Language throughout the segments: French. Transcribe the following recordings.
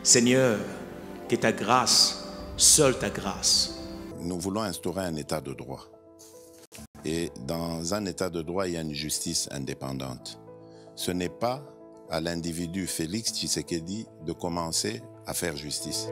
Seigneur, que ta grâce, seule ta grâce. Nous voulons instaurer un état de droit. Et dans un état de droit, il y a une justice indépendante. Ce n'est pas à l'individu Félix Tshisekedi de commencer à faire justice.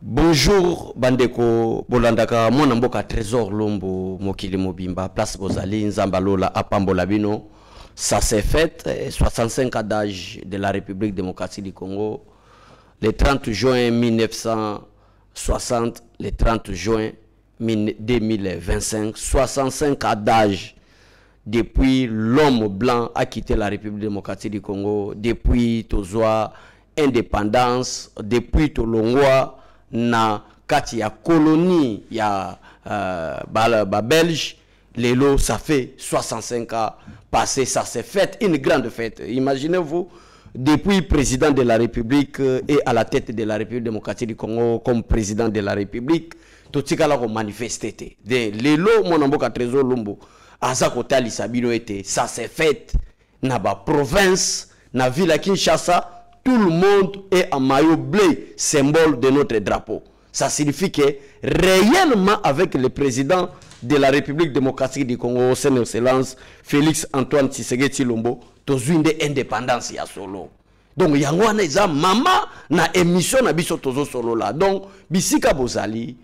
Bonjour bandeko bolandaka mwana mboka Trésor Lombo mokili mobimba place bozali nzambalola apambola bino. Ça s'est fait 65 ans d'âge de la République démocratique du Congo le 30 juin 1960, le 30 juin 2025, 65 ans d'âge depuis l'homme blanc a quitté la République démocratique du Congo, depuis Tozoa indépendance, depuis Tolongwa na kati ya colonie ya Belge, lelo ça fait 65 ans passé, ça s'est fait une grande fête. Imaginez-vous, depuis président de la République et à la tête de la République démocratique du Congo comme président de la République, totikala ko manifester. De lelo mon mboka Trésor Lombo aza kotali sabino ete ça s'est fait na ba province na ville à Kinshasa. Tout le monde est en maillot bleu, symbole de notre drapeau. Ça signifie que réellement avec le président de la République démocratique du Congo, son excellence Félix Antoine Tshisekedi Tshilombo, tous une indépendance ya solo. Donc yangwana eza mama na émission na biso tozo solo là. Donc bisika bozali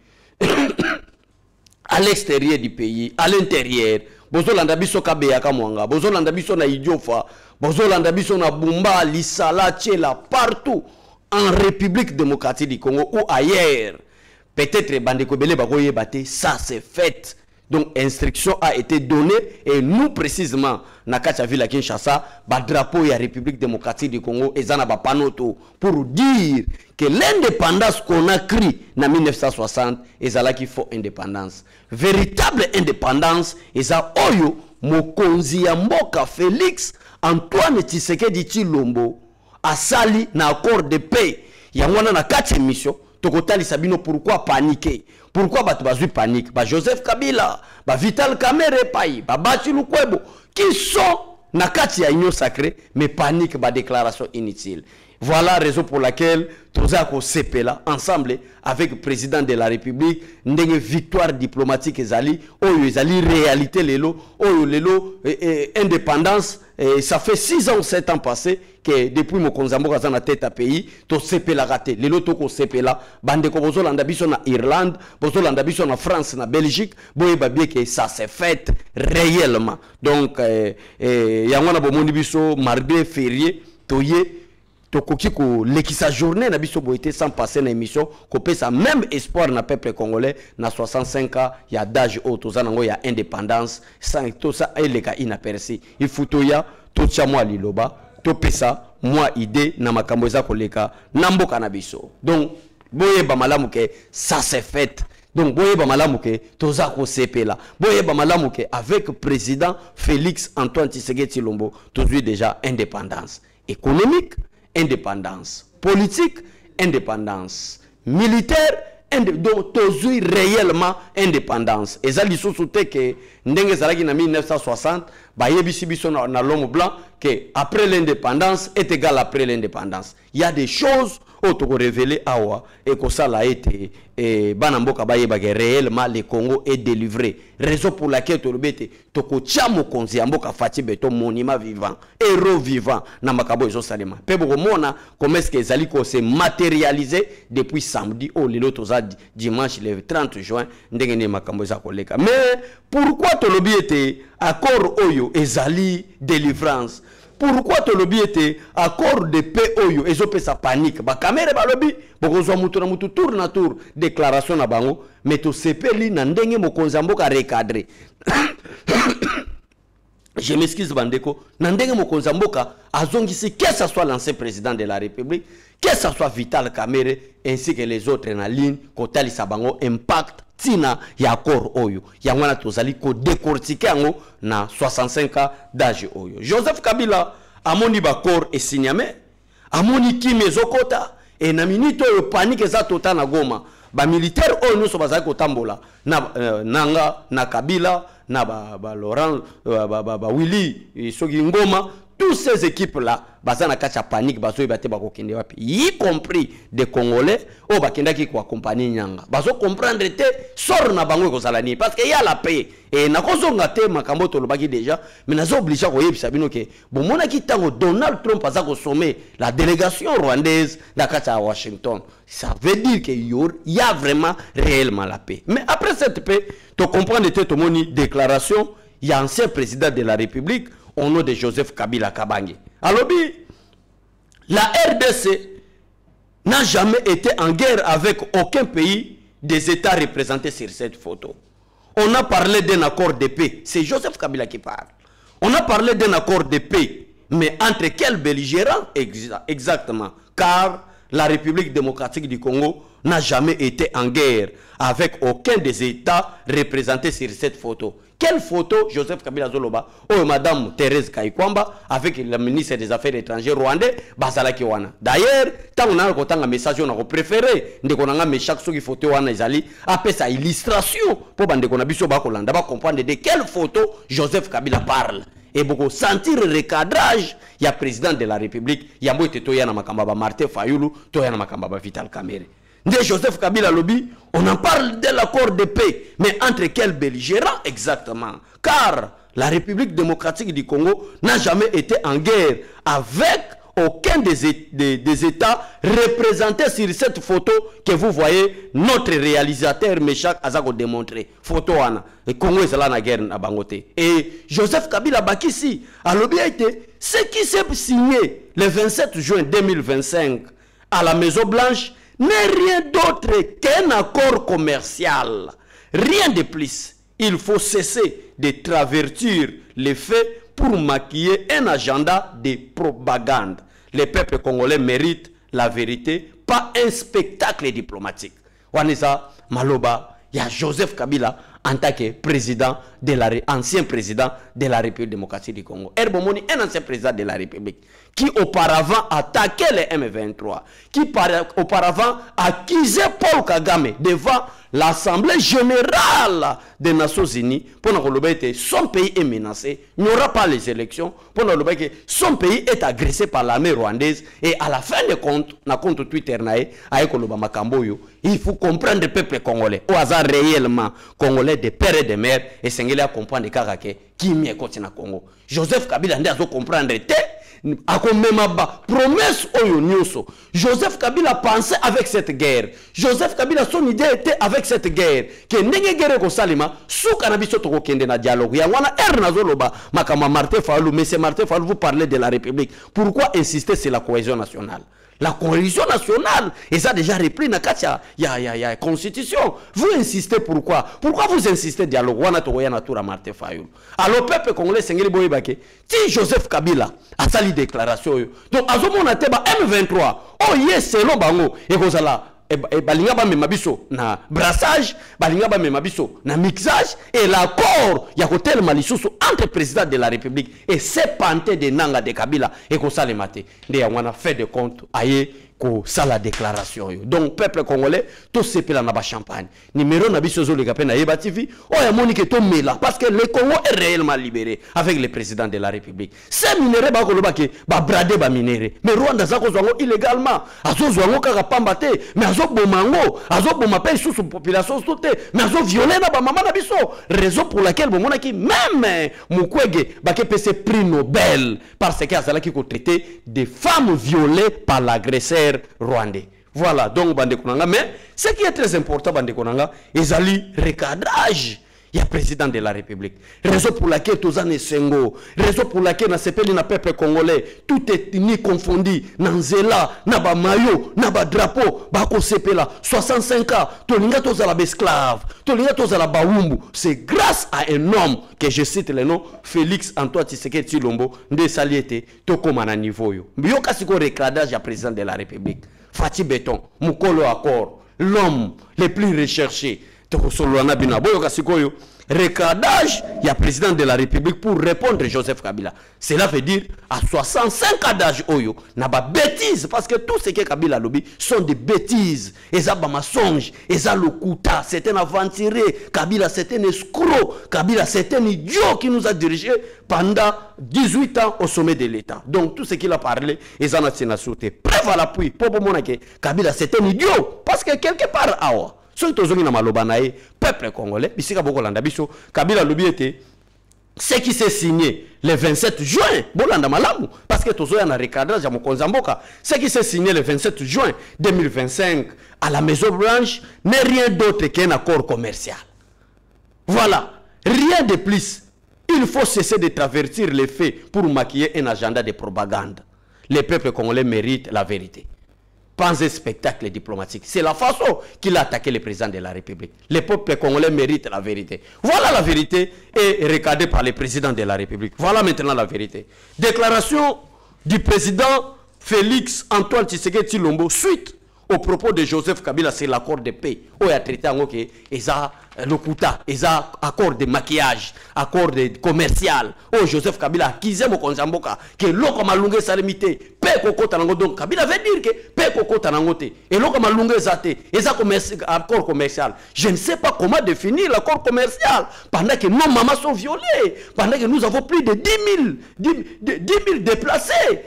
à l'extérieur du pays, à l'intérieur, bozolanda biso kabeyaka mwanga, bozolanda biso na Idiofa, bozolanda biso na Bumba, Lisala, Tchela, partout en République démocratique du Congo ou ailleurs. Peut-être bandeko bele bakoye bate, ça c'est fait. Donc instruction a été donnée et nous précisément na kacha ville à Kinshasa, ba drapeau ya République démocratique du Congo ezana ba panoto pour dire que l'indépendance qu'on a créée en 1960 ezala qui faut indépendance. Véritable indépendance eza oyo mokonzi ya mboka Félix Antoine Tshisekedi Tshilombo asali na accord de paix ya mwana na 4 émissions. Tokotali sabino pourquoi paniquer? Pourquoi batu bazui panique? Ba Joseph Kabila, ba Vital Kamerhe Pai, ba Bachi Lukwebo qui sont na kati ya union sacrée mais panique ba déclaration inutile. Voilà la raison pour laquelle Tozako Sepela ensemble avec le président de la République ndenge victoire diplomatique ezali oyo ezali réalité lelo oyo lelo indépendance. Et ça fait 6 ans ou 7 ans passés que depuis mon konzambo na tête à pays to sepela raté lelo toko sepela bande ko bozolanda biso na Irlande bozolanda biso na France na Belgique boye babie que ça s'est fait réellement. Donc yangwana bomoni biso mardi férié toye tokoki ko lekisa journée na biso boité sans passer na émission ko pesa même espoir na peuple congolais na 65 ans ya d'âge au tozanango ya indépendance sans tout ça eleka inaperçu. Il faut toya to tchamwa liloba to pesa moi idée na makambo za koleka na mboka na biso. Donc boye ba malamu ke ça s'est fait. Donc boye ba malamu ke toza ko sepela. Boye ba malamu ke avec président Félix Antoine Tshisekedi Tshilombo tozu déjà indépendance économique, indépendance politique, indépendance militaire, donc toujours réellement indépendance. Et ça, l'issue que ndenge zalaki na 1960, ba yebisi biso na l'homme blanc que après l'indépendance est égal après l'indépendance. Il y a des choses auto révélé awa et que ça l'a été et banamboka baye bagé réellement le Congo est délivré. Raison pour laquelle to lobete to ko chamo konzi amboka fati beto monument vivant, héros vivant na makabo ezo salema. Pe boko mona comment est-ce que ezali ko se matérialiser depuis samedi au lelo toza dimanche le 30 juin ndenge ne makambo za koleka. Mais pourquoi to lobete accord oyo ezali délivrance? Pourquoi te lobby était accord de paix oyo ezope sa panique ba caméra ba lobby bokozwa mutu na mutu tour na tour déclaration na bango mais to sepeli na ndenge mokonzi mboka recadrer. Je m'excuse bandeko na ndenge mokonzi mboka azongisi que ça soit l'ancien président de la République, que ça soit Vital Kamerhe ainsi que les autres na ligne kotali sa bango impact tina ya accord oyo ya mwana tozali ko décortiquer yango na 65 ans d'âge oyo. Joseph Kabila amoni bakor et signame amoni kimi ezokota et na minute oyo panique za total na Goma ba militaire oyo nyonso bazali kotambola na nanga na Kabila na ba Laurent ba Willy soki Ngoma, tous ces équipes là bazana kacha panique bazo ibate bakokende wapi, y compris des Congolais o bakenda ki ko accompagner nyanga bazo comprendre te sort na bango ko salani parce que y a la paix et na kozonga te makambo to lobaki déjà mais nazo obligé ko yebisa bino ke bon mona ki tango Donald Trump aza ko sommer la délégation rwandaise na kacha Washington, ça veut dire que y a vraiment réellement la paix. Mais après cette paix tu comprends de te moni déclaration il y a ancien président de la République au nom de Joseph Kabila Kabange. Alors, la RDC n'a jamais été en guerre avec aucun pays des États représentés sur cette photo. On a parlé d'un accord de paix. C'est Joseph Kabila qui parle. On a parlé d'un accord de paix. Mais entre quels belligérants? Exactement. Car la République démocratique du Congo n'a jamais été en guerre avec aucun des États représentés sur cette photo. Quelle photo Joseph Kabila Zoloba ou Madame Thérèse Kaikwamba avec le ministre des Affaires étrangères rwandais Bazala Kiwana. D'ailleurs, tant on a un message on a préféré de qu'on a mis chaque photo wana izali après sa illustration pour bande qu'on a biso ba kolanda ba comprendre de quelle photo Joseph Kabila parle. Et beaucoup sentir le recadrage, il y a président de la République, il y a Moïse Toyana Makamba Martin Fayulu, Toyana Makamba Vital Kamerhe. De Joseph Kabila Lobby, on en parle de l'accord de paix, mais entre quels belligérants exactement? Car la République démocratique du Congo n'a jamais été en guerre avec aucun des États représentés sur cette photo que vous voyez, notre réalisateur Meshak Azako démontré. Photo Anna. Le Congo est là dans la guerre à Bangote. Et Joseph Kabila Bakissi a lobby été ce qui s'est signé le 27 juin 2025 à la Maison Blanche n'est rien d'autre qu'un accord commercial. Rien de plus. Il faut cesser de travertir les faits pour maquiller un agenda de propagande. Les peuples congolais méritent la vérité, pas un spectacle diplomatique. Wanisa Maloba, il y a Joseph Kabila en tant que président de ancien président de la République démocratique du Congo. Herbomoni, un ancien président de la République, qui auparavant attaquait les M23, qui auparavant accusait Paul Kagame devant l'Assemblée générale des Nations Unies pour que son pays est menacé, il n'y aura pas les élections, pour que son pays est agressé par l'armée rwandaise et à la fin de compte, na compte Twitter il faut comprendre le peuple congolais, au hasard réellement congolais de père et de mère, et s'engagez à comprendre qui m'est côté na Congo. Joseph Kabila n'a pas comprendre promesse oyo nyoso. Joseph Kabila pensait avec cette guerre. Joseph Kabila son idée était avec cette guerre. Que ndenge guerre ko salima souka na biso toko kende na dialogue. Ya wana nazoloba makama Martin Fayulu, monsieur Martin Fayulu, vous parlez de la République. Pourquoi insister sur la cohésion nationale? La cohésion nationale, et ça déjà repris dans la constitution. Vous insistez pourquoi? Pourquoi vous insistez dialogue? Martin Fayulu. Alors, peuple congolais, si Joseph Kabila a sali déclaration, donc, à ce moment M23, oh yes, c'est long, bango, et vous allez. Balinga ba memabiso na brassage, balinga ba memabiso na mixage, et l'accord ya kotel malisusu entre président de la République et ces pantés de Nanga de Kabila et ko salemate. Nde ya wana fait de compte aye ça la déclaration. Donc, peuple congolais, tout ce pays là champagne. Numéro n'a biso zo le capé na Eba TV. Oh, ya monique to mela parce que le Congo est réellement libéré avec le président de la République. Ces minéraux ba koloba ke ba brader ba minéraux. Mais Rwanda za ko zwango illégalement. Azo zwango kaka pambate, mais azo bomango, azo bomapel sous population soute, mais azo violer na ba maman na biso. Raison pour laquelle bon mona ki même Mukwege ba ke pese prix Nobel parce que azala ki ko traiter des femmes violées par l'agresseur rwandais. Voilà, donc Bande Konanga. Mais ce qui est très important, Bande Konanga, c'est le recadrage. Il y a président de la République. Raison pour laquelle tous les Sengo, raison pour laquelle na sepeli na peuple congolais, tout est ni confondu. Nanzela, naba mayo, naba drapeau, bako sepela, 65 ans, tolinga toza la esclave, tolinga toza la baumbu. C'est grâce à un homme que je cite le nom, Félix Antoine Tshisekedi Tshilombo, de saliete, tokoma na niveau yo. Yo kasiko recadage ya président de la République. Fati Beton, Mukolo Accord, l'homme le plus recherché. Recadage, il y a président de la République pour répondre à Joseph Kabila. Cela veut dire à 65 ans d'âge, il n'a pas bêtises, parce que tout ce que Kabila lobby sont des bêtises. Et ça, bah, mensonge, et ça, le kouta, c'est un aventurier. Kabila, c'est un escroc. Kabila, c'est un idiot qui nous a dirigé pendant 18 ans au sommet de l'État. Donc, tout ce qu'il a parlé, et ça, n'a sauté. Preuve à l'appui, pour que Kabila, c'est un idiot. Parce que quelque part, awa. Ce peuple congolais, Kabila Lobi était ce qui s'est signé le 27 juin, parce que tout un recadrage à Mokonzamboka, ce qui s'est signé le 27 juin 2025 à la Maison Blanche n'est rien d'autre qu'un accord commercial. Voilà, rien de plus. Il faut cesser de traverser les faits pour maquiller un agenda de propagande. Les peuples congolais méritent la vérité. Pas un spectacle diplomatique. C'est la façon qu'il a attaqué le président de la République. Les peuples congolais méritent la vérité. Voilà la vérité et recadrée par le président de la République. Voilà maintenant la vérité. Déclaration du président Félix Antoine Tshisekedi Tshilombo suite au propos de Joseph Kabila, c'est l'accord de paix. Où il a traité en OK, le Kouta, accord de maquillage, accord de commercial. Oh, Joseph Kabila accusé Mokonzamboka que l'oko malungue salimité, paix koko tanango. Donc Kabila veut dire que paix koko tanangote. Et l'oko malungue zate, accord commercial. Je ne sais pas comment définir l'accord commercial pendant que nos mamans sont violées, pendant que nous avons plus de 10 000 déplacés,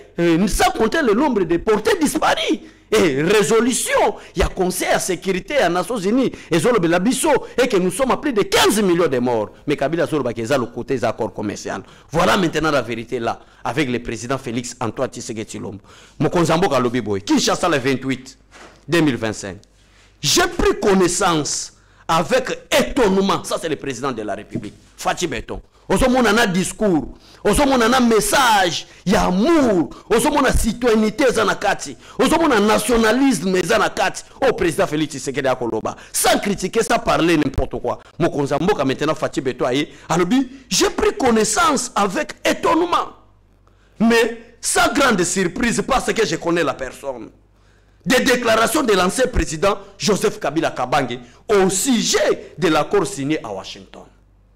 sans compter le nombre de portés disparus. Et résolution, il y a Conseil à sécurité à Nations Unies et que nous sommes à plus de 15 millions de morts. Mais Kabila Zoloba qui est le côté des accords commerciaux. Voilà maintenant la vérité là, avec le président Félix Antoine Tshisekedi Tshilombo. Mokonzambo Kalobi Boy, Kinshasa le 28 2025. J'ai pris connaissance avec étonnement, ça c'est le président de la République, Fati Beton. On a un discours, on a un message, il y a amour, on a citoyenneté, on a nationalisme, au président Félix Tshisekedi Akoloba. Sans critiquer, sans parler n'importe quoi. Mokonzamboka maintenant Fati Beton aye, j'ai pris connaissance avec étonnement. Mais sans grande surprise parce que je connais la personne. Des déclarations de l'ancien président Joseph Kabila Kabange au sujet de l'accord signé à Washington.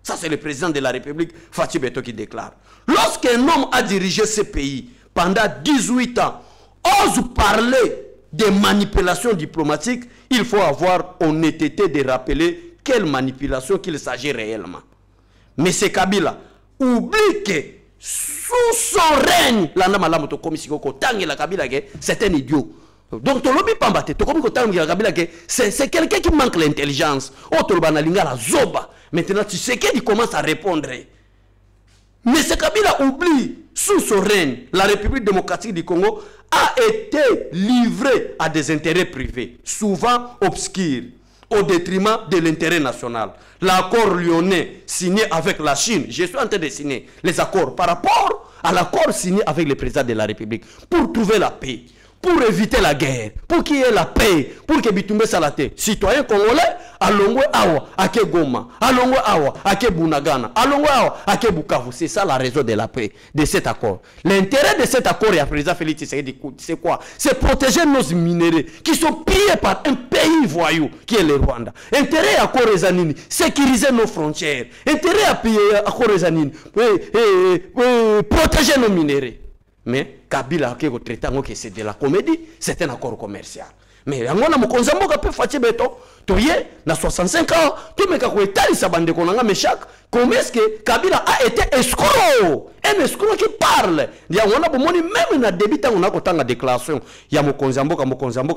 Ça, c'est le président de la République, Fati Beton, qui déclare. Lorsqu'un homme a dirigé ce pays pendant 18 ans, ose parler de manipulation diplomatique, il faut avoir honnêteté de rappeler quelle manipulation qu'il s'agit réellement. Mais ce Kabila oublie que sous son règne, c'est un idiot. Donc, c'est quelqu'un qui manque l'intelligence. Maintenant, tu sais qu'il commence à répondre. Mais ce Kabila oublie, sous son règne, la République démocratique du Congo a été livrée à des intérêts privés, souvent obscurs, au détriment de l'intérêt national. L'accord lyonnais signé avec la Chine, je suis en train de signer les accords par rapport à l'accord signé avec le président de la République pour trouver la paix. Pour éviter la guerre, pour qu'il y ait la paix, pour que Bitumbe Salate, citoyen congolais, alongwe awa, ake Goma, alongwe awa, ake Bunagana, alongwe awa, ake Bukavu. C'est ça la raison de la paix, de cet accord. L'intérêt de cet accord, et à président Félix Tshisekedi, c'est quoi? C'est protéger nos minéraux qui sont pillés par un pays voyou, qui est le Rwanda. Intérêt à Korezanini, sécuriser nos frontières. Intérêt à payer à Korezanini, protéger nos minéraux. Mais Kabila qui est traité que c'est de la comédie, c'est un accord commercial. Mais on a mon Konzamboka peut faire béton. Toye, na 65 ans, tout le monde qui sa bande konanga mais chaque comment est-ce que Kabila a été escroc? Un escroc qui parle. Il y a on a même na début on a autant de déclaration. Il y a mon Konzamboka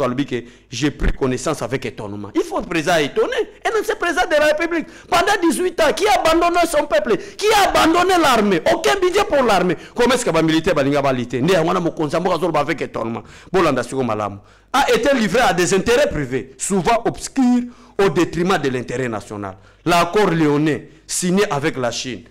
le dit que j'ai pris connaissance avec étonnement. Il faut le président étonné. Et non c'est président de la République pendant 18 ans qui a abandonné son peuple, qui a abandonné l'armée, aucun budget pour l'armée. Comment est-ce que va militaire balinga balité? Ne on a mon Konzamboka avec étonnement. Bolanda siko malamu a été livré à des intérêts privés, souvent obscurs au détriment de l'intérêt national. L'accord lyonnais signé avec la Chine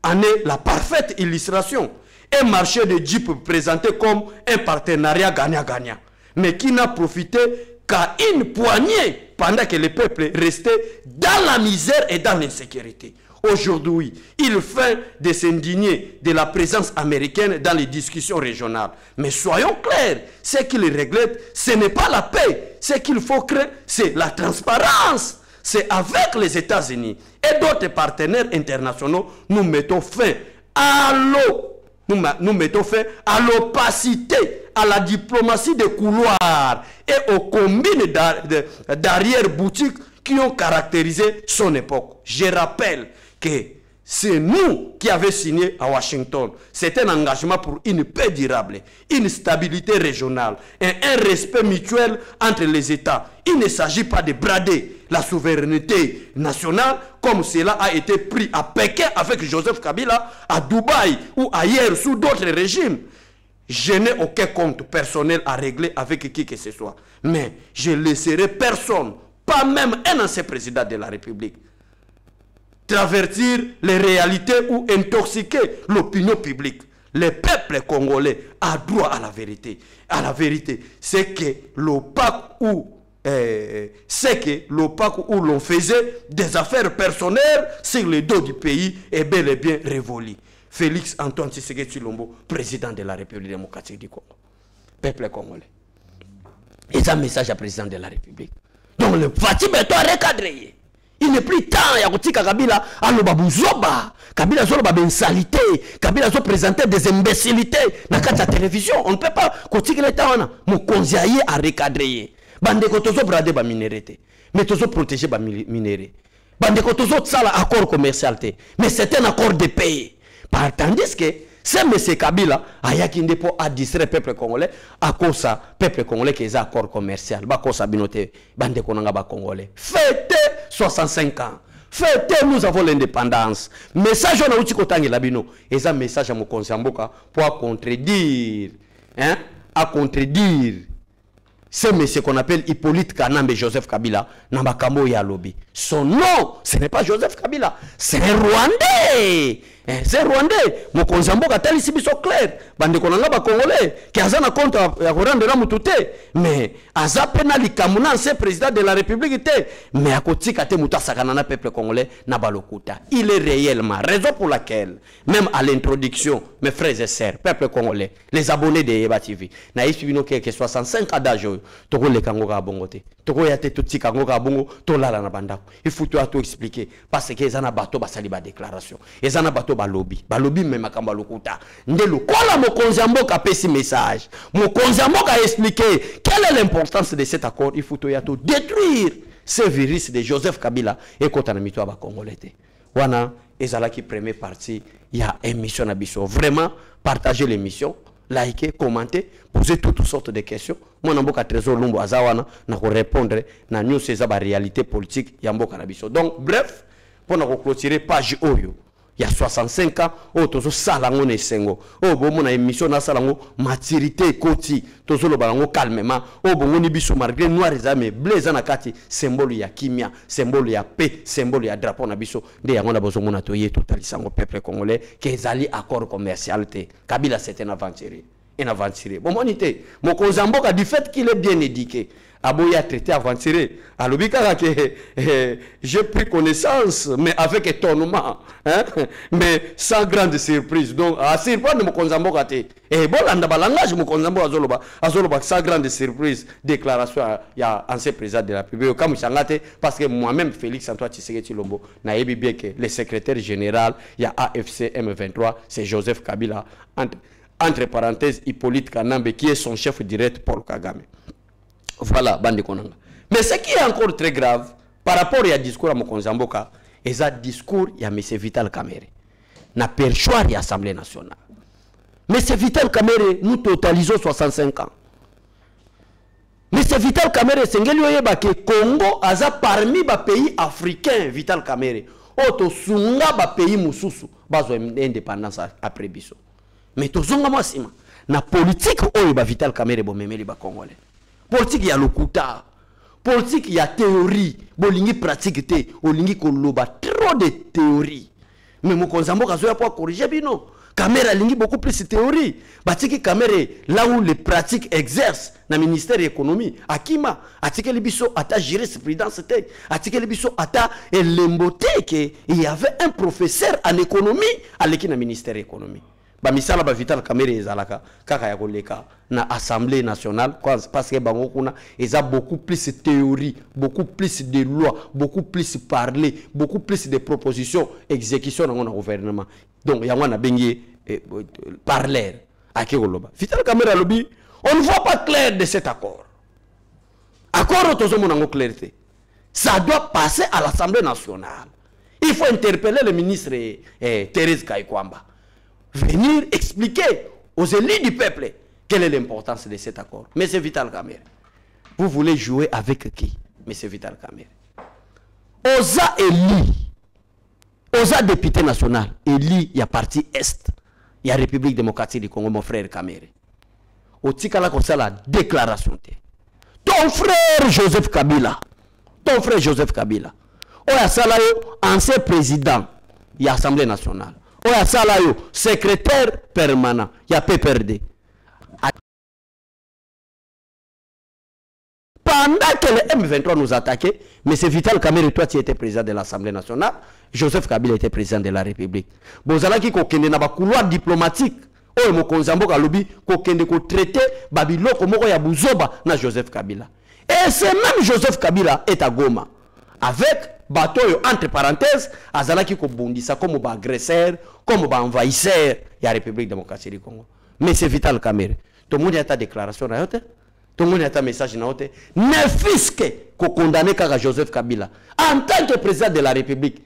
en est la parfaite illustration. Un marché de Jeep présenté comme un partenariat gagnant-gagnant, mais qui n'a profité qu'à une poignée pendant que le peuple restait dans la misère et dans l'insécurité. Aujourd'hui, il fait de s'indigner de la présence américaine dans les discussions régionales. Mais soyons clairs, ce qu'il regrette, ce n'est pas la paix. Ce qu'il faut créer, c'est la transparence. C'est avec les États-Unis et d'autres partenaires internationaux, nous mettons fin à nous mettons fin à l'opacité, à la diplomatie de couloir et aux combines d'arrière-boutique qui ont caractérisé son époque. Je rappelle que c'est nous qui avons signé à Washington. C'est un engagement pour une paix durable, une stabilité régionale et un respect mutuel entre les États. Il ne s'agit pas de brader la souveraineté nationale comme cela a été pris à Pékin avec Joseph Kabila, à Dubaï ou ailleurs sous d'autres régimes. Je n'ai aucun compte personnel à régler avec qui que ce soit. Mais je ne laisserai personne, pas même un ancien président de la République, travertir les réalités ou intoxiquer l'opinion publique. Le peuple congolais a droit à la vérité. À la vérité, c'est que l'OPAC où l'on faisait des affaires personnelles sur le dos du pays est bel et bien révolu. Félix Antoine Tshisekedi Tshilombo, président de la République démocratique du Congo. Peuple congolais. Et ça, message à président de la République. Donc le Fatima est recadré. Il n'est plus temps, il y a Kabila, Kabila Zolo bensalité, Kabila Zolo présenter des imbécilités dans la télévision. On ne peut pas continuer le temps. Mon conseiller a recadré. Bande kotozo brade ba minérité. Mais tozo protéger ba minéré. Bande kotozo tsala accord commercial. Mais c'est un accord de paix. Tandis que c'est M. Kabila ayakinde pour distraire le peuple congolais à cause du peuple congolais qui est accord commercial. Ba kosa binote bande konanga ba congolais. Fêtez 65 ans. Fêtez, nous avons l'indépendance. Message on a outi kotangi labino. Et ça message à mon Konzamboka pour contredire, hein, à contredire. C'est monsieur qu'on appelle Hippolyte Kanambe Joseph Kabila, Namakambo Yalobi. Son nom, ce n'est pas Joseph Kabila, c'est un Rwandais. C'est un Rwandais. Mon Konzamboka tel ici biso clair. Bande konanga ba Congolais qui azana contre ya rendre la mutute. Mais aza penali kamuna c'est président de la République té. Mais akotika te mutasakana na peuple congolais na balokuta. Il est réellement raison pour laquelle même à l'introduction mes frères et sœurs peuple congolais, les abonnés de Yeba TV, na isubino que 65 ans d'âge toko le kango ka bongote. Toko ya te tuti kango ka bongo to lala na bandako. Il faut tout expliquer parce que ezana bato basali ba déclaration. Ezana bato balobi même makamba lokuta ndelo kola mo Konzamboka pesi message mo Konzamboka a expliqué quelle est l'importance de cet accord. Il faut tout détruire ce virus de Joseph Kabila et kotana mitwa ba congolais wana ezala qui première partie il y a émission na biso vraiment partager l'émission, liker, commenter, poser toutes sortes de questions. Moi namboka trésor lumbo azawana na ko répondre na news ces ba réalité politique ya mboka na biso. Donc bref pour na clôturer page oyo il y a 65 ans, oh, tozo salango ne sengo. Oh, bon, mon émission na salango, maturité, koti, tozo lo balango calmement. Oh, bon, ni biso malgré noir exame, blaze na kati, symbole ya kimia, symbole ya paix, symbole ya drapeau na biso. De yango na bozo mona toye totalisango peuple congolais, kezali accord commercialité. Kabila c'est un aventurier. Un aventurier. Bon, monité, mon Konzamboka du fait qu'il est bien éduqué. Aboya traité aventurier. Alors, j'ai pris connaissance, mais avec étonnement, hein? Mais sans grande surprise. Donc, à surprendre mon Konzamboka. Et bon, dans langage, mon Konzamboka azoloba sans grande surprise, déclaration il y a ancien président de la République. Parce que moi-même, Félix Antoine Tshisekedi Tshilombo, n'a bien que le secrétaire général, il y a AFC M23, c'est Joseph Kabila. entre parenthèses Hippolyte Kanambe qui est son chef direct Paul Kagame. Voilà, bande konanga. Mais ce qui est encore très grave par rapport au discours à Mokonzamboka, c'est un discours il y a M. Vital Kamerhe. Na perchoir de l'Assemblée nationale. M. Vital Kamerhe, nous totalisons 65 ans. M. Vital Kamerhe, c'est que Congo a parmi les pays africains, Vital Kamerhe, auto sunga ba pays mususu, bazo indépendance après biso. Mais to zonga masima, na politique oyo ba Vital Kamerhe bo memeli ba Congolais. Politique ya lokuta, politique ya théorie, bolingi pratique te, olingi koloba trop de théorie. Mais Mokonzambo kazoya pour corriger bino. Kamerhe lingi beaucoup plus de théorie. Batiki Kamerhe là où les pratiques exercent dans le ministère de l'économie. Akima, atike libiso ata jurisprudence te, atike libiso ata lembote que il y avait un professeur en économie à l'équipe du ministère de l'économie. Ba misala ba Vital Kamerhe ezalaka kaka ya koleka na Assemblée nationale parce que bango kuna eza beaucoup plus de théorie, beaucoup plus de lois, beaucoup plus parler, beaucoup plus de propositions exécution dans le gouvernement. Donc il y a un bengi parler à Kegoloba. Vital Kamerhe lobby, on ne voit pas clair de cet accord. Accord autosomo clarté. Ça doit passer à l'Assemblée nationale. Il faut interpeller le ministre Thérèse Kaikwamba. Venir expliquer aux élus du peuple quelle est l'importance de cet accord. Mais c'est Vital Kamerhe. Vous voulez jouer avec qui? Mais c'est Vital Kamerhe. Osa élu, Osa député national, élu, il y a parti Est, il y a République démocratique du Congo, mon frère Kamerhe. Au Tikala comme ça la déclaration. Ton frère Joseph Kabila, Oya Salayo, ancien président, il y a Assemblée nationale. Oya Salayo, secrétaire permanent, il y a PPRD. Pendant que le M23 nous attaquait, M. Vital Kamerhe, toi tu étais président de l'Assemblée nationale, Joseph Kabila était président de la République. Bozalaki kokende na ba couloir diplomatique, oyo Mokonzambo kalobi kokende ko traiter babiloko moko ya buzoba na Joseph Kabila. Et c'est même Joseph Kabila est à Goma avec bateau entre parenthèses azalaki ko bondisa comme ba agresseur, comme ba envahisseur ya République démocratique du Congo. Mais c'est Vital Kamerhe. Tout le monde a ta déclaration na yote. Tout le monde a ta message na yote. Ne fisque ko condamner kaka Joseph Kabila en tant que président de la République.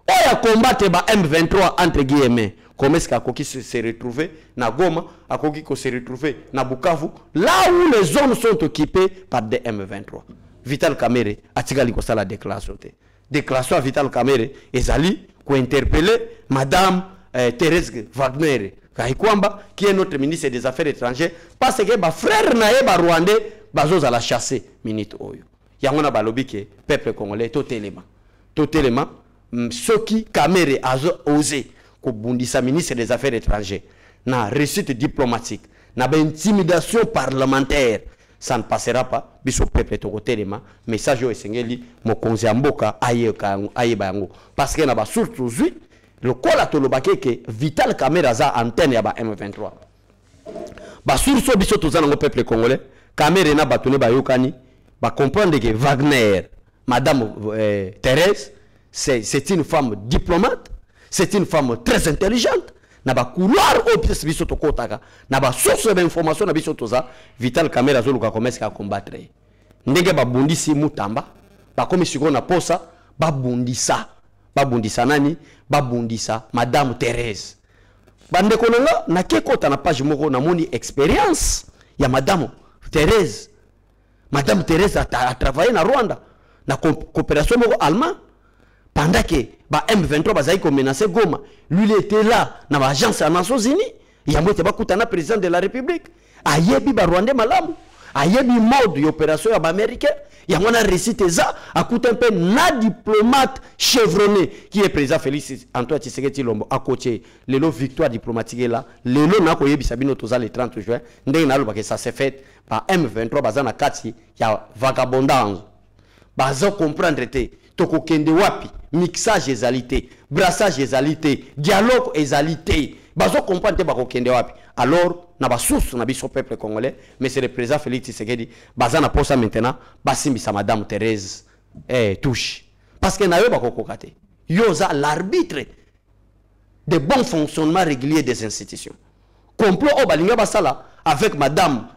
Oya combattre ba M23 entre guillemets. Comment est-ce qu'Akoki se retrouver na Goma, Akoki se retrouver na Bukavu, là où les zones sont occupées par des M23. Vital Kamerhe a tigali ko sala déclaration. Déclaration à Vital Kamerhe ezali ko interpeller madame Thérèse Wagner Kaikwamba qui est notre ministre des Affaires étrangères parce que ba frère nae ba Rwandais bazoza la chasser minute oyo. Yango na balobi ke peuple congolais totalement ce qui Kamerhe a osé ko bundisa ministre des Affaires étrangères na réussite diplomatique na intimidation parlementaire, ça ne passera pas. Biso peuple tokotelema message yo esengeli mokonzi ya mboka ayeba yango parce que na ba surtout le kola tolobake ke Vital Kamerhe aza antenne ya ba M23 ba surso biso tozana ngo peuple congolais Kamerhe na batone ba yokani ba comprendre que Wagner madame Thérèse c'est une femme diplomate, c'est une femme très intelligente. Na ba couloir au pièce biso to kotaka na ba source d'information na biso toza Vital Kamerhe azoluka commencer à combattre ndenge ba bundisi mutamba ba komi siko na posa ba bundisa nani ba bundisa madame Thérèse bande kolonga na kekota na page moko na moni expérience ya madame Thérèse a travaillé na Rwanda na coopération moko allemand pendant que ba M23 bazai ko menacer Goma, lui il était là dans l'agence des Nations Unies, il y a moté ba kutana président de la République, ayebi ba Rwandais malamu, ayebi mode opération ya ba américain, il y a mona récité ça, a coûté un peu na diplomate chevronné qui est président Félix Antoine Tshisekedi Lombo à côté le victoire diplomatique là, le na ko yebi sabino toza le 30 juin, ndenge na loba que ça s'est fait par M23 bazana kati ya vagabondage. Bazo comprendre te toko kende wapi mixage ezalité, brassage ezalité, dialogue ezalité. Bazo comprendre te bako kende wapi. Alors na ba source na biso peuple congolais, mais c'est le président Félix Tshisekedi bazana posa maintenant basimbisa madame Thérèse touche. Parce que na yo bako kokate. Yoza l'arbitre de bon fonctionnement régulier des institutions. complot au balinga basala avec madame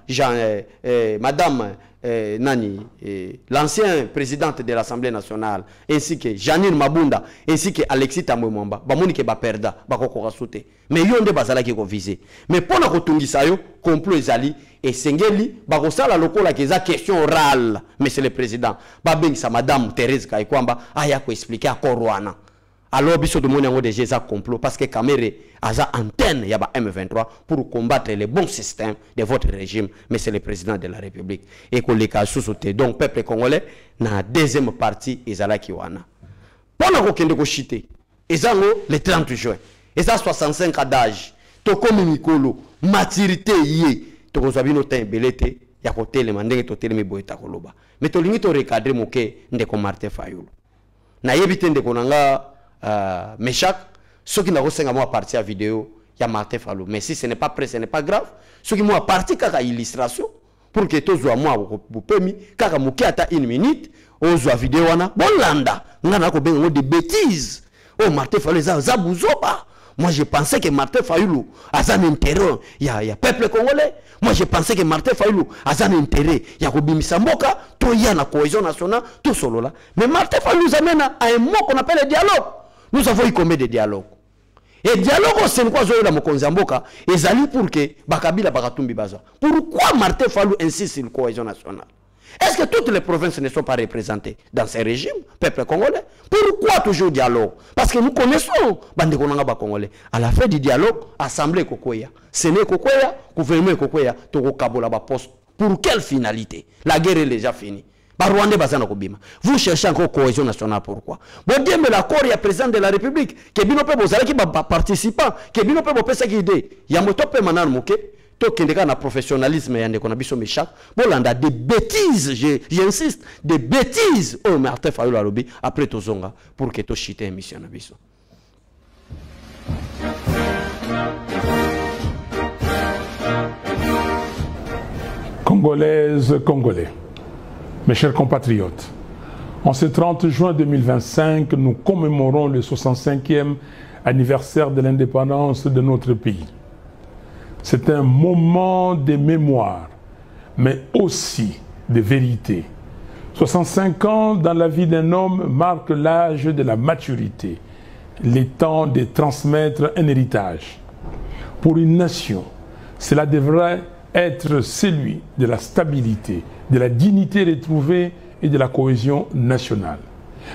l'ancien présidente de l'Assemblée nationale, ainsi que Janine Mabunda, ainsi que Alexis Tambwe-Mwamba, bamoni ke ba perda, bakoko sauté. Mais yonde bazala ki ko visé. Mais pour la kotungisa yo, complot ezali et sengeli bakosala lokola keza question orale, monsieur le président. Ba bengisa madame Thérèse Kaikwamba aya ko expliquer à Korwana. Alors biso de moni ngo déjà ça complot parce que Kamere aza antenne ya ba M23 pour combattre les bons systèmes de votre régime, monsieur le président de la République. Et que les cas sous-sauté. Donc peuple congolais na deuxième partie ezala ki wana. Pona ko kende ko chité. Ezango le 30 juin. Eza 65 ans d'âge. To komi mikolo maturité yé. To ko zabino temps belete ya ko telema ndenge to telemi boyeta koloba. Mais to lingi to recadrer moke ndeko Martin Fayulu. Na yebite ndeko nanga Meshak, ceux qui n'ont pas moi partie à vidéo, il y a Martin Fayulu. Mais si ce n'est pas prêt, ce n'est pas grave. Ceux qui m'ont partie à illustration, pour que tous soient moi, vous permis, car mouki ata une minute, on soit vidéo wana, bon landa, on a des bêtises. Oh Martin Fayulu, ça bouzoba. Moi je pensais que Martin Fayulu a un intérêt, il y a peuple congolais. Moi je pensais que Martin Fayulu a un intérêt, il y a Kobimisa Mboka, tout y a la cohésion nationale, tout solo là. Mais Martin Fayulu nous amène à un mot qu'on appelle le dialogue. Nous avons eu combien de dialogues? Et dialogue, c'est quoi la Mokonzamboka? Et Zali pour que Bakabila Bakatumbi Baza. Pourquoi Martin Fayulu insiste sur la cohésion nationale? Est-ce que toutes les provinces ne sont pas représentées dans ces régimes, peuple congolais? Pourquoi toujours dialogue? Parce que nous connaissons Bande Konanga Congolais. À la fin du dialogue, Assemblée Kokoya, Séné Kokoya, gouvernement Kokoya, Toko Kabola Poste. Pour quelle finalité? La guerre est déjà finie. Vous cherchez encore cohésion nationale, pourquoi? Bon Dieu, mais l'accord, il y a président de la République, qui bino pe bozala qui participant, qui bino pe bopesa qui idée. Il y a moto pe manan moke, to kendeka na professionnalisme yande kona biso Meshak. Bon landa des bêtises, j'insiste, des bêtises. Oh Martin Fayulu alobi après tozonga pour que to chite émission na biso. Congolaises, Congolais. Mes chers compatriotes, en ce 30 juin 2025, nous commémorons le 65e anniversaire de l'indépendance de notre pays. C'est un moment de mémoire, mais aussi de vérité. 65 ans dans la vie d'un homme marque l'âge de la maturité, le temps de transmettre un héritage. Pour une nation, cela devrait être celui de la stabilité, de la dignité retrouvée et de la cohésion nationale.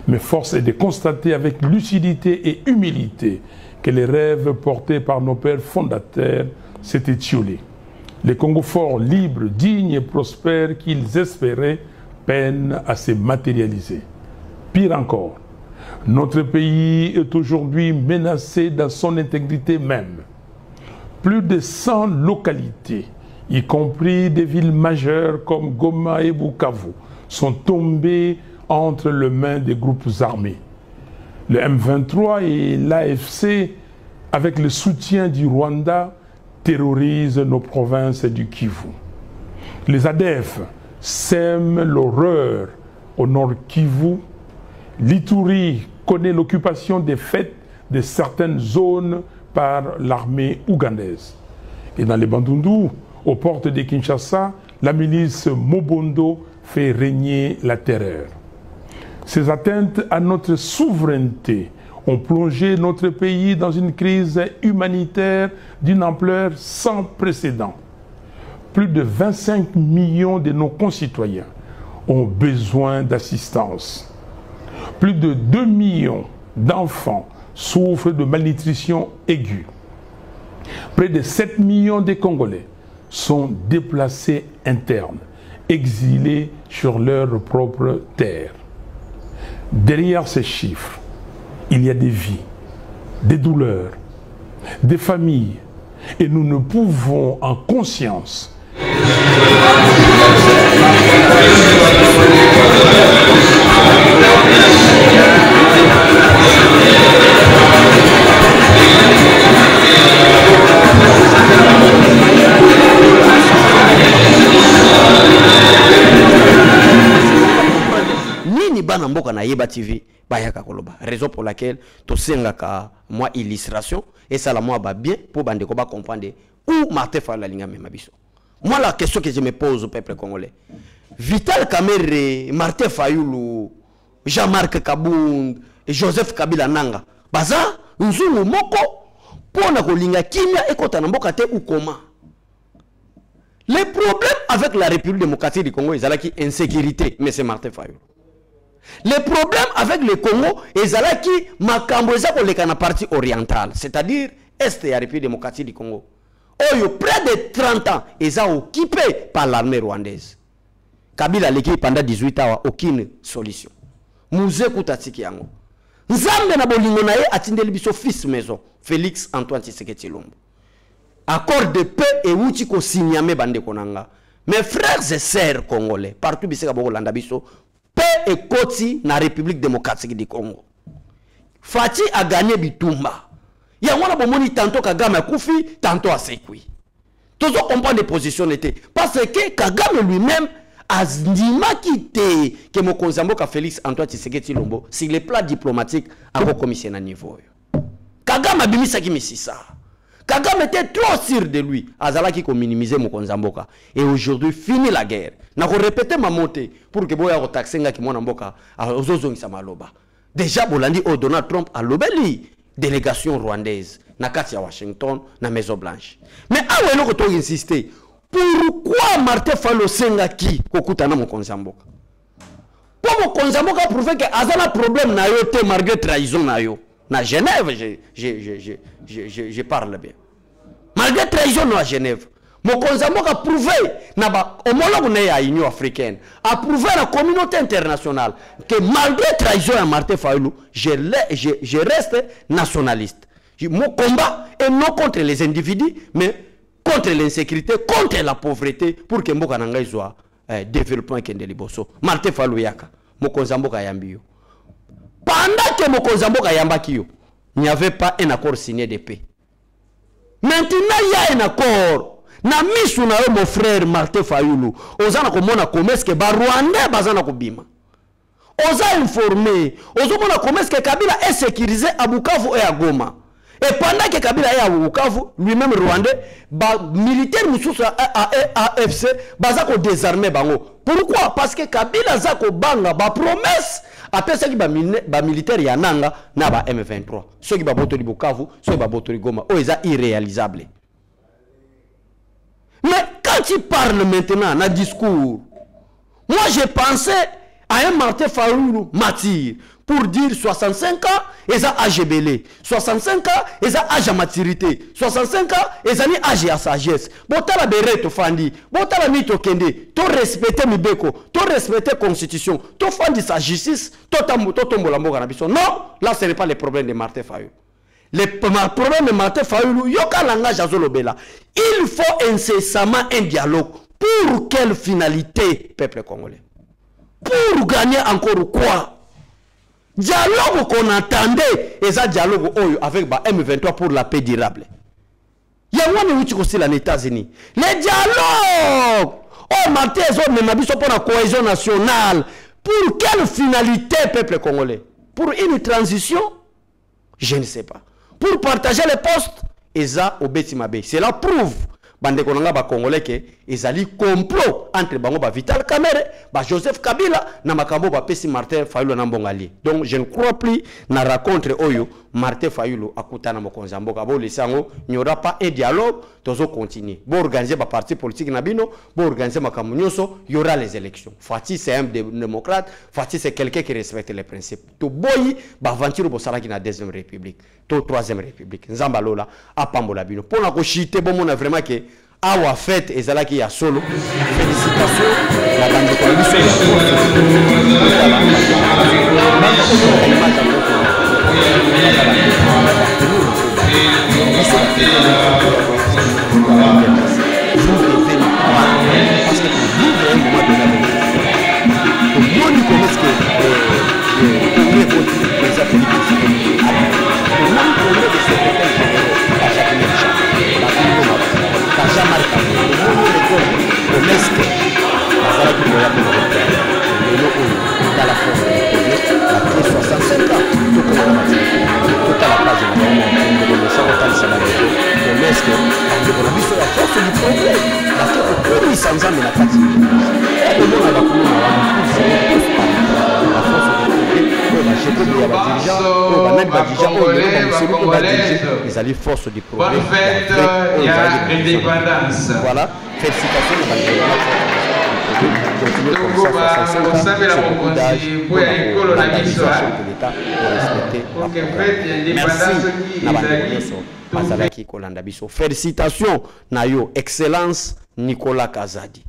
Mais force est de constater avec lucidité et humilité que les rêves portés par nos pères fondateurs s'étaient étiolés. Les Congo forts, libres, dignes et prospères qu'ils espéraient peinent à se matérialiser. Pire encore, notre pays est aujourd'hui menacé dans son intégrité même. Plus de 100 localités, y compris des villes majeures comme Goma et Bukavu, sont tombées entre les mains des groupes armés. Le M23 et l'AFC, avec le soutien du Rwanda, terrorisent nos provinces du Kivu. Les ADF sèment l'horreur au nord Kivu. L'Ituri connaît l'occupation des fêtes de certaines zones par l'armée ougandaise. Et dans les Bandundu, aux portes de Kinshasa, la milice Mobondo fait régner la terreur. Ces atteintes à notre souveraineté ont plongé notre pays dans une crise humanitaire d'une ampleur sans précédent. Plus de 25 millions de nos concitoyens ont besoin d'assistance. Plus de 2 millions d'enfants souffrent de malnutrition aiguë. Près de 7 millions de Congolais sont déplacés internes, exilés sur leur propre terre. Derrière ces chiffres, il y a des vies, des douleurs, des familles, et nous ne pouvons en conscience nini bana mboka na Yeba TV bayaka koloba, raison pour laquelle to senga ka moi illustration et ça la moi ba bien pour bande ko ba comprendre Où Martin Fayulu alinga mema biso? Moi, la question que je me pose au peuple congolais, Vital Kamerhe, Martin Fayulu, Jean-Marc Kabound et Joseph Kabila Nanga, baza nzungu moko pona kolinga kimia ekota na mboka te ou comment? Les problèmes avec la République démocratique du Congo, ils ont qui insécurité, mais c'est Martin Fayulu. Les problèmes avec le Congo, ils ont qui makambo eza koleka na partie orientale, c'est-à-dire est de la République démocratique du Congo. Oh, près de 30 ans, ils sont occupés par l'armée rwandaise. Kabila leki pendant 18 ans, aucune solution. Mouze Koutatiki yango. Nzambe na bolingo na ye atindeli biso fils maison, Félix Antoine Tshisekedi Tshilombo. Accord de paix et outi ko signame bande konanga. Mes frères et sœurs congolais, partout biseka boko landa biso, paix et koti na République démocratique du Congo. Fati a gagné Bitumba. Yango na bomoni tantôt Kagame a koufi, tantôt a sekui. Tous comprendre les positions n'étaient parce que Kagame lui-même a quitté que Mokonzi Mboka Félix Antoine Tshisekedi Tshilombo sur le plan diplomatique à recommissionner à niveau. Kagame a bimisa ki misisa. Kagame était trop sûr de lui. Azala qui minimiser Mokonzi Mboka. Et aujourd'hui, fini la guerre. N'a répété ma montée pour que boya taxenga ki mona Mboka a ozozongisa maloba. Déjà Bolandi au Donald Trump a lobeli délégation rwandaise na kati ya Washington na Maison Blanche. Mais awe loko to insister. Pourquoi Martin Fayulu sengaki kokutana Mokonzi Mboka? Pour Mokonzi Mboka prouver que azala problème na yo te malgré trahison na yo. Na Genève, je parle bien. Malgré trahison à Genève, Mokonzi Mboka a prouvé, homologue à l'Union africaine, a prouvé à la communauté internationale que malgré trahison à Martin Fayulu, je reste nationaliste. Mon combat est non contre les individus, mais contre l'insécurité, contre la pauvreté, pour que Mboka Nanga soit développement Kendeliboso. Martin Fayulu Yaka, Mokonzi Mboka Yambio. Pendant que Mokonzi Mboka Yambakio, il n'y avait pas un accord signé de paix. Maintenant, il y a un accord. Na misu na yo mon frère Martin Fayulu. Ozana komona komeske que Rwanda bazana kobima. Oza informé. Ozomona komeske Kabila est sécurisé à Bukavu et à Goma. Et pendant que Kabila est à Bukavu, lui-même Rwandais, militaire mususu à AFC, bazako désarmer bango. Pourquoi? Parce que Kabila zako banga ba promesse après ce qui ba militaire ya nanga na ba M23. Ceux qui ba botori Bukavu, ceux qui ba botori Goma, oh ils sont irréalisables. Mais quand tu parles maintenant dans discours, moi j'ai pensé à un Martin Fayulu martyr pour dire 65 ans, ils ont âge belé. 65 ans, ils ont âge à maturité. 65 ans, ils ont âge à sagesse. Botala bere to fandi, botala mi to kende, to respecter mi beko, to respecter constitution, to fandi sa justice, to tombo la mboka na biso. Non, là ce n'est pas le problème de Martin Fayulu. Le problème de Martin Fayulu, yoka langage azolobela. Il faut incessamment un dialogue. Pour quelle finalité, peuple congolais? Pour gagner encore quoi? Dialogue qu'on entendait, et ça dialogue avec M23 pour la paix durable. Il y a un outil aussi aux États-Unis. Les dialogues! Oh, Martin, pour la cohésion nationale. Pour quelle finalité, peuple congolais? Pour une transition? Je ne sais pas. Pour partager les postes, Eza Obetimabe. Cela prouve, bande konanga ba congolais que ezali complot entre bango ba Vital Kamerhe, ba Joseph Kabila, na makambo ba pesi Martin Fayulu na mbongali. Donc je ne crois plus na rencontre oyo Martin Fayulu akutana Mokonzi Mboka. Bo lesango, il n'y aura pas un dialogue, tozo continuer. Bo organiser ba parti politique na bino, bo organiser makambo nyoso, il y aura les élections. Fati c'est un démocrate, Fati c'est quelqu'un qui respecte les principes. To boyi ba aventure bo salaki na deuxième république, to troisième république. Nzamba lola apambola bino. Pour na ko chiter bon mona vraiment que awa fête ezalaki ya solo. Félicitations la bande Let's go. ya badirigeant oyo banani badirigeant oyo lelo bamuseli oyo badirige ezali force du progrès voilà félicitations na bandeko continuer comme ça 65 ans c'est beaucoup d'âge pour l'organisation de l'État pour respecter la programme. Merci na bandeko nyonso bazalaki kolanda biso. Félicitations na yo excellence Nicolas Kazadi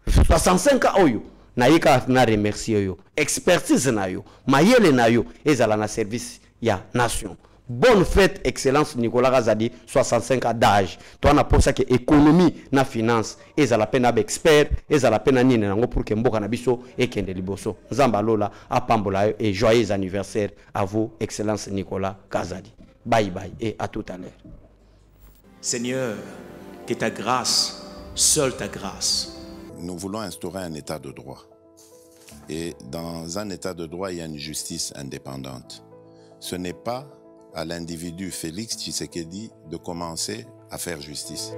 65 ans oyo na yika na remercier yo expertise na yo mayele na yo ezala na service ya nation. Bonne fête excellence Nicolas Kazadi 65 ans d'âge. Toi na posa que économie na finance ezala pena ba expert ezala pena nini nango pour que mboka na biso ekende liboso. Nzamba lola apambola et joyeux anniversaire à vous excellence Nicolas Kazadi. Bye bye et à tout à l'heure. Seigneur, que ta grâce, seule ta grâce. Nous voulons instaurer un état de droit. Et dans un état de droit, il y a une justice indépendante. Ce n'est pas à l'individu Félix Tshisekedi de commencer à faire justice.